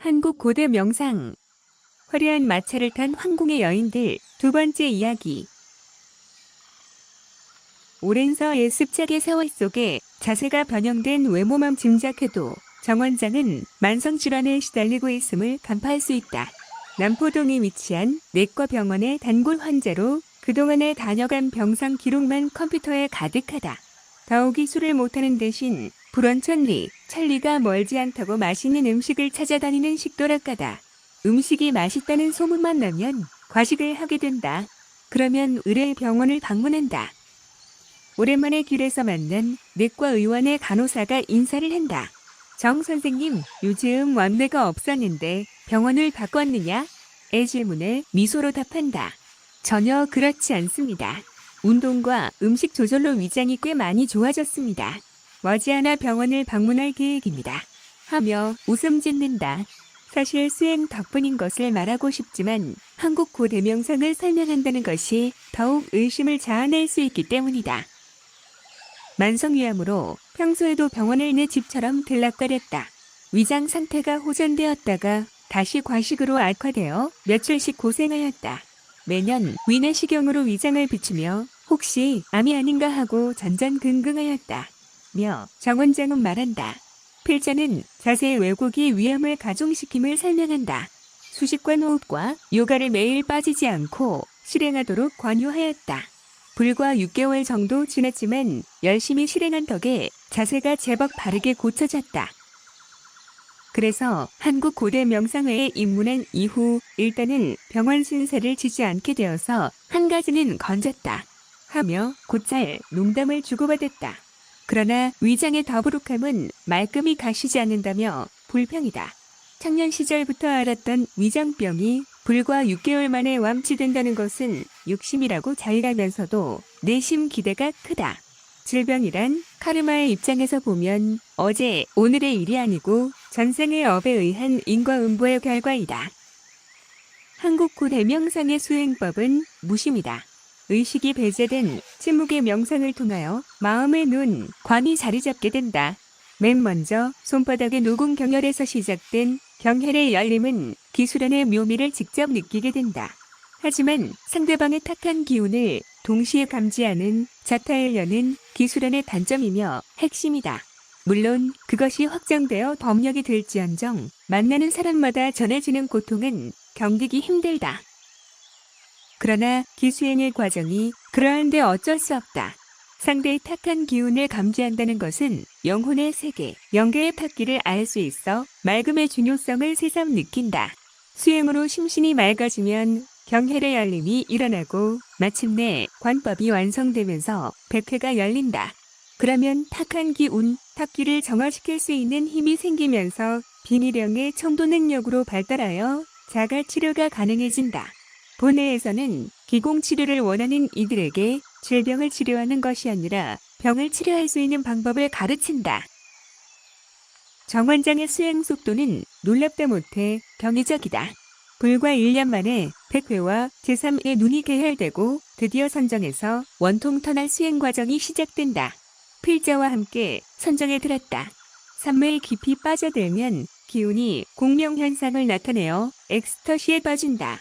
한국 고대 명상. 화려한 마차를 탄 황궁의 여인들. 두 번째 이야기. 오랜 서의 습작의 세월 속에 자세가 변형된 외모만 짐작해도 정원장은 만성질환에 시달리고 있음을 간파할 수 있다. 남포동에 위치한 내과병원의 단골 환자로 그동안에 다녀간 병상 기록만 컴퓨터에 가득하다. 더욱이 술을 못하는 대신 불원천리, 천리가 멀지 않다고 맛있는 음식을 찾아다니는 식도락가다. 음식이 맛있다는 소문만 나면 과식을 하게 된다. 그러면 의뢰 병원을 방문한다. 오랜만에 길에서 만난 내과 의원의 간호사가 인사를 한다. 정 선생님, 요즘 완내가 없었는데 병원을 바꿨느냐? 의 질문에 미소로 답한다. 전혀 그렇지 않습니다. 운동과 음식 조절로 위장이 꽤 많이 좋아졌습니다. 머지않아 병원을 방문할 계획입니다. 하며 웃음 짓는다. 사실 수행 덕분인 것을 말하고 싶지만 한국 고대 명상을 설명한다는 것이 더욱 의심을 자아낼 수 있기 때문이다. 만성위암으로 평소에도 병원을 내 집처럼 들락거렸다. 위장 상태가 호전되었다가 다시 과식으로 악화되어 며칠씩 고생하였다. 매년 위내시경으로 위장을 비추며 혹시 암이 아닌가 하고 전전긍긍하였다. 며 정 원장은 말한다. 필자는 자세의 왜곡이 위암을 가중시킴을 설명한다. 수식과 호흡과 요가를 매일 빠지지 않고 실행하도록 권유하였다. 불과 6개월 정도 지났지만 열심히 실행한 덕에 자세가 제법 바르게 고쳐졌다. 그래서 한국 고대 명상회에 입문한 이후 일단은 병원 신세를 지지 않게 되어서 한 가지는 건졌다. 하며 곧잘 농담을 주고받았다. 그러나 위장의 더부룩함은 말끔히 가시지 않는다며 불평이다. 청년 시절부터 알았던 위장병이 불과 6개월 만에 완치된다는 것은 욕심이라고 자의하면서도 내심 기대가 크다. 질병이란 카르마의 입장에서 보면 어제 오늘의 일이 아니고 전생의 업에 의한 인과응보의 결과이다. 한국 고대 명상의 수행법은 무심이다. 의식이 배제된 침묵의 명상을 통하여 마음의 눈, 관이 자리 잡게 된다. 맨 먼저 손바닥의 노공 경혈에서 시작된 경혈의 열림은 기술안의 묘미를 직접 느끼게 된다. 하지만 상대방의 탁한 기운을 동시에 감지하는 자타를 여는 기술안의 단점이며 핵심이다. 물론 그것이 확장되어 법력이 될지언정 만나는 사람마다 전해지는 고통은 견디기 힘들다. 그러나 기수행의 과정이 그러한데 어쩔 수 없다. 상대의 탁한 기운을 감지한다는 것은 영혼의 세계, 영계의 탁기를 알 수 있어 맑음의 중요성을 새삼 느낀다. 수행으로 심신이 맑아지면 경혈의 열림이 일어나고 마침내 관법이 완성되면서 백회가 열린다. 그러면 탁한 기운, 탁기를 정화시킬 수 있는 힘이 생기면서 비니령의 청도 능력으로 발달하여 자가치료가 가능해진다. 본회에서는 기공치료를 원하는 이들에게 질병을 치료하는 것이 아니라 병을 치료할 수 있는 방법을 가르친다. 정 원장의 수행 속도는 놀랍다 못해 경이적이다. 불과 1년 만에 100회와 제3의 눈이 개혈되고 드디어 선정에서 원통터널 수행 과정이 시작된다. 필자와 함께 선정에 들었다. 산매에 깊이 빠져들면 기운이 공명현상을 나타내어 엑스터시에 빠진다.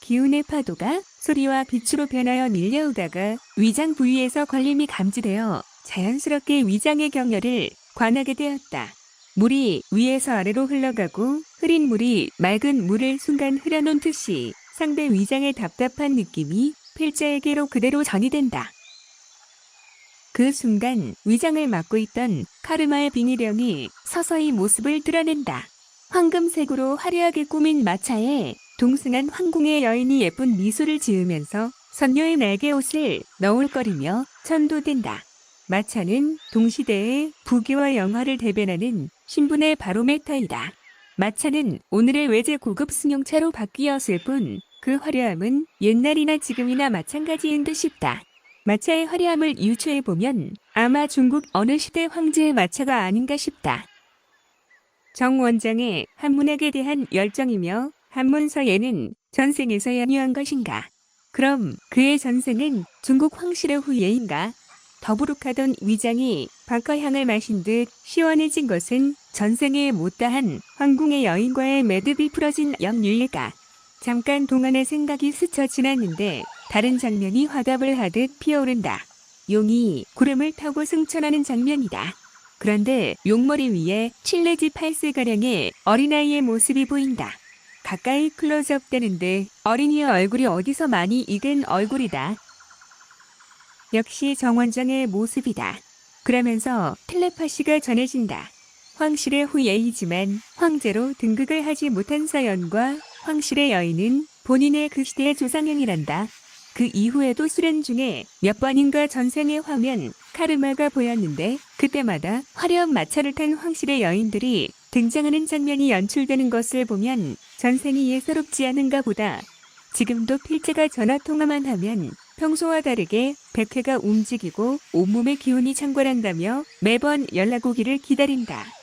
기운의 파도가 소리와 빛으로 변하여 밀려오다가 위장 부위에서 걸림이 감지되어 자연스럽게 위장의 경혈을 관하게 되었다. 물이 위에서 아래로 흘러가고 흐린 물이 맑은 물을 순간 흐려놓듯이 상대 위장의 답답한 느낌이 필자에게로 그대로 전이된다. 그 순간 위장을 막고 있던 카르마의 비니령이 서서히 모습을 드러낸다. 황금색으로 화려하게 꾸민 마차에 동승한 황궁의 여인이 예쁜 미소를 지으면서 선녀의 날개 옷을 너울거리며 천도된다. 마차는 동시대의 부귀와 영화를 대변하는 신분의 바로메터이다. 마차는 오늘의 외제 고급 승용차로 바뀌었을 뿐 그 화려함은 옛날이나 지금이나 마찬가지인 듯 싶다. 마차의 화려함을 유추해보면 아마 중국 어느 시대 황제의 마차가 아닌가 싶다. 정 원장의 한문학에 대한 열정이며 한문서에는 전생에서 연유한 것인가? 그럼 그의 전생은 중국 황실의 후예인가? 더부룩하던 위장이 박하향을 마신 듯 시원해진 것은 전생에 못다한 황궁의 여인과의 매듭이 풀어진 역류일까. 잠깐 동안의 생각이 스쳐 지났는데 다른 장면이 화답을 하듯 피어오른다. 용이 구름을 타고 승천하는 장면이다. 그런데 용머리 위에 7내지 8세가량의 어린아이의 모습이 보인다. 가까이 클로즈업 되는데 어린이의 얼굴이 어디서 많이 익은 얼굴이다. 역시 정원장의 모습이다. 그러면서 텔레파시가 전해진다. 황실의 후예이지만 황제로 등극을 하지 못한 서연과 황실의 여인은 본인의 그 시대의 조상형이란다. 그 이후에도 수련 중에 몇 번인가 전생의 화면 카르마가 보였는데 그때마다 화려한 마차를 탄 황실의 여인들이 등장하는 장면이 연출되는 것을 보면 전생이 예사롭지 않은가 보다. 지금도 필체가 전화통화만 하면 평소와 다르게 백회가 움직이고 온몸의 기운이 창궐한다며 매번 연락 오기를 기다린다.